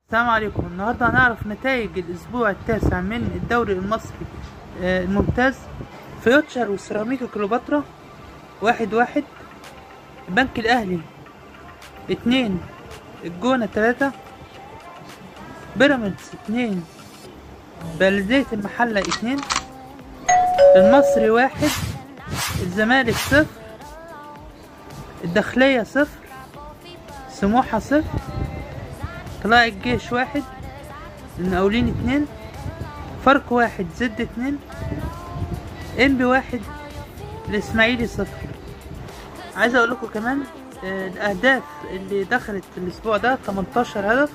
السلام عليكم. النهارده هنعرف نتائج الاسبوع التاسع من الدوري المصري الممتاز. فيوتشر وسيراميكا كليوباترا 1-1، البنك الاهلي 2، الجونة 3، بيراميدز 2، بلدية المحلة 2، المصري 1، الزمالك 0، الداخلية 0، سموحة 0، طلائع الجيش 1، المقاولين 2، فاركو 1، زد 2، انبي 1، الاسماعيلي 0. عايز اقول لكم كمان الاهداف اللي دخلت الاسبوع ده 18 هدف.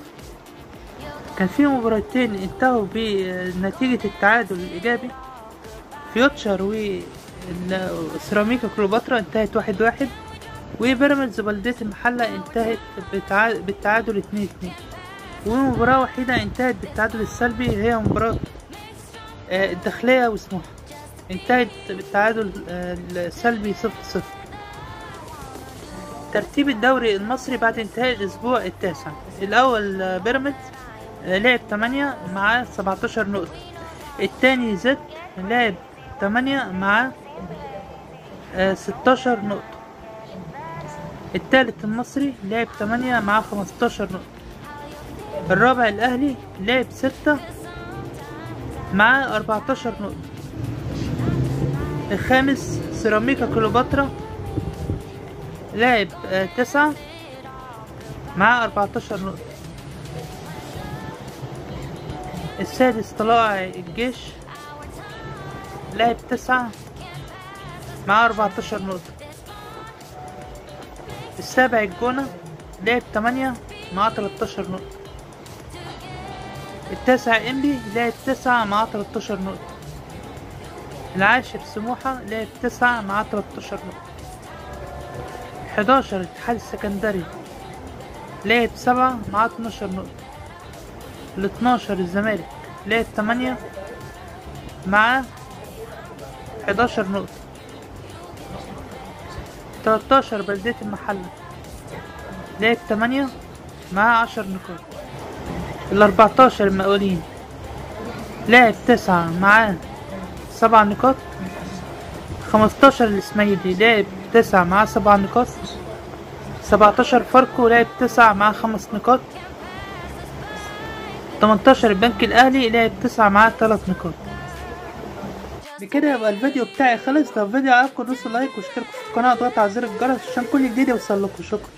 كان في مباراتين انتهوا بنتيجة التعادل الايجابي. فيوتشر وسيراميكا كليوباترا انتهت 1-1، وبيراميدز وبلدية المحلة انتهت بالتعادل 2-2، ومباراة وحيدة انتهت بالتعادل السلبي هي مباراة الداخلية وسموحة، انتهت بالتعادل السلبي 0-0. ترتيب الدوري المصري بعد انتهاء الاسبوع التاسع: الاول بيراميدز لعب 8 مع 17 نقطة، الثاني زد لعب 8 مع 16 نقطة، الثالث المصري لعب 8 مع 15 نقطة، الرابع الاهلي لعب 6 مع 14 نقطة، الخامس سيراميكا كليوباترا لعب 9 مع 14 نقطة، السادس طلائع الجيش لعب 9 مع 14 نقطة، السابع الجونة لعب 8 مع 13 نقطة، التاسع انبي لعب 9 مع 13 نقطة، العاشر سموحة لعب 9 مع 13 نقطة، 11 الاتحاد السكندري لعب 7 مع 12 نقطة، 12 الزمالك لعب 8 مع 11 نقطة، 13 بلدية المحلة لعب 8 مع 10 نقاط، 14 المقاولين لعب 9 مع 7 نقاط، 15 الاسماعيلي لعب 9 مع 7 نقاط، 17 فاركو لعب 9 مع 5 نقاط، 18 البنك الاهلي لعب 9 مع 3 نقاط. بكده يبقى الفيديو بتاعي خلص. لو الفيديو عجبكم دوسوا لايك واشتركوا في القناة وضغطوا على زر الجرس عشان كل جديد يوصلكوا. شكرا.